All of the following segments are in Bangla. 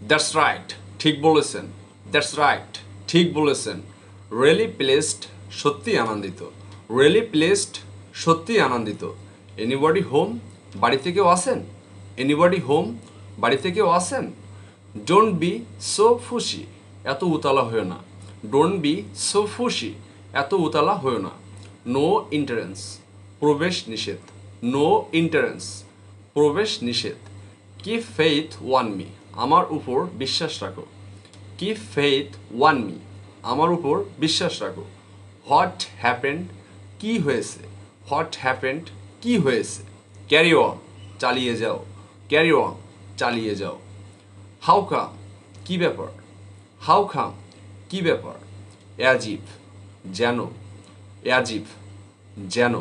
দ্যাটস রাইট, ঠিক বলেছেন। দ্যাটস রাইট, ঠিক বলেছেন। রিয়েলি প্লেসড, সত্যি আনন্দিত। রিয়েলি প্লেসড, সত্যি আনন্দিত। এনিবডি হোম, বাড়িতে কেউ আসেন? এনিবডি হোম, বাড়িতে কেউ আসেন? ডোন্ট বি সো ফুসি, এত উতলা হয়েও না। ডোন্ট বি সো ফুসি, এত উতলা হয়েও না। নো এন্ট্রান্স, প্রবেশ নিষেধ। নো এন্ট্রান্স, প্রবেশ নিষেধ। কিপ ফেইথ ওয়ান মি, আমার উপর বিশ্বাস রাখো। কিপ ফেইথ ওয়ান মি, আমার উপর বিশ্বাস রাখো। হোয়াট হ্যাপেন্ড, কি হয়েছে? হোয়াট হ্যাপেন্ড, কি হয়েছে? ক্যারি অন, চালিয়ে যাও। ক্যারি অন, চালিয়ে যাও। হাউ কাম, কি ব্যাপার? হাউ কাম, কি ব্যাপার? অ্যাজিভ, যেন। অ্যাজিভ, যেন।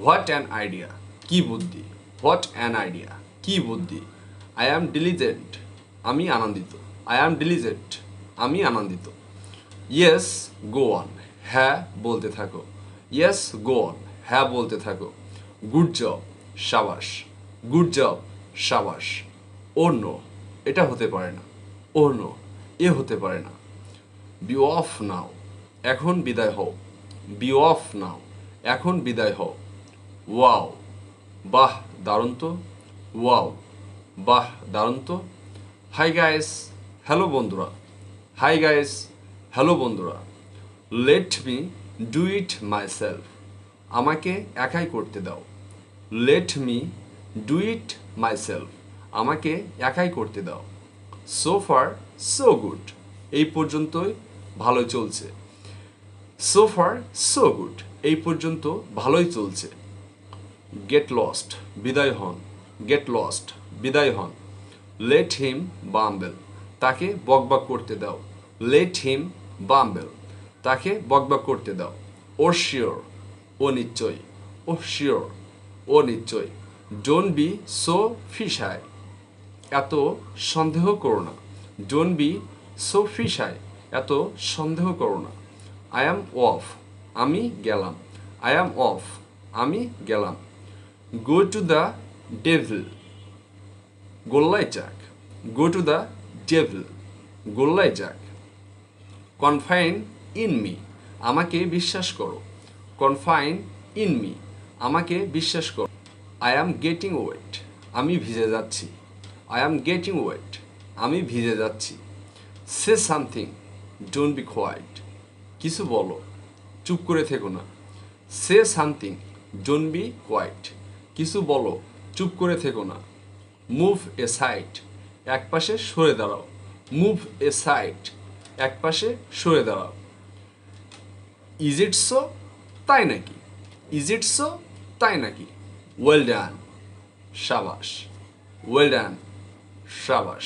হোয়াট অ্যান আইডিয়া, কি বুদ্ধি। হোয়াট অ্যান আইডিয়া, কি বুদ্ধি। আই অ্যাম ডিলিজেন্ট, আমি আনন্দিত। আই অ্যাম ডিলিজেন্ট, আমি আনন্দিত। ইয়েস গো অন, হ্যাঁ বলতে থাকো। ইয়েস গো অন, হ্যাঁ বলতে থাকো। গুড জব, সাবাস। গুড জব, সাবাস। ও নো, এটা হতে পারে না। ও নো, এ হতে পারে না। বি অফ নাও, এখন বিদায় হও। বি অফ নাও, এখন বিদায় হও। ওয়াও, বাহ দারুণ তো। ওয়াও, বাহ দারুণ তো। হাই গাইস, হ্যালো বন্ধুরা। হাই গাইস, হ্যালো বন্ধুরা। Let me do it my self, আমাকে একাই করতে দাও। Let me do it my self, আমাকে একাই করতে দাও। সো ফার সো গুড, এই পর্যন্তই ভালো চলছে। সো ফার সো গুড, এই পর্যন্ত ভালোই চলছে। গেট লস্ট, বিদায় হন। গেট লস্ট, বিদায় হন। লেট হিম বাম্বেল, তাকে বকবক করতে দাও। লেট হিম বাম্বেল, তাকে বকবক করতে দাও। ও শিওর, ও নিশ্চয়। ও শিওর, ও নিশ্চয়। ডোন্ট বি সো ফিশাই, এত সন্দেহ করো না। ডোন্ট বি সো ফিশাই, এত সন্দেহ করো না। আই অ্যাম অফ, আমি গেলাম। আই অ্যাম অফ, আমি গেলাম। গো টু দ্য ডেভিল, গোল্লায় যাক। গো টু দ্য ডেভিল, গোল্লায় যাক। কনফাইন ইন মি, আমাকে বিশ্বাস করো। কনফাইন ইন মি, আমাকে বিশ্বাস করো। আই অ্যাম গেটিং ওয়েট, আমি ভিজে যাচ্ছি। আই অ্যাম গেটিং ওয়েট, আমি ভিজে যাচ্ছি। Say something, don't be quiet, কিছু বলো, চুপ করে থেকো না। Say something, don't be quiet, কিছু বলো, চুপ করে থেকো না। মুভ এ সাইড, এক পাশে সরে দাঁড়াও। মুভ এ সাইড, এক পাশে সরে দাঁড়াও। ইজ ইট সো, তাই নাকি? ইজ ইট সো, তাই নাকি? ওয়েল ডান, সাবাস। ওয়েল ডান, সাবাস।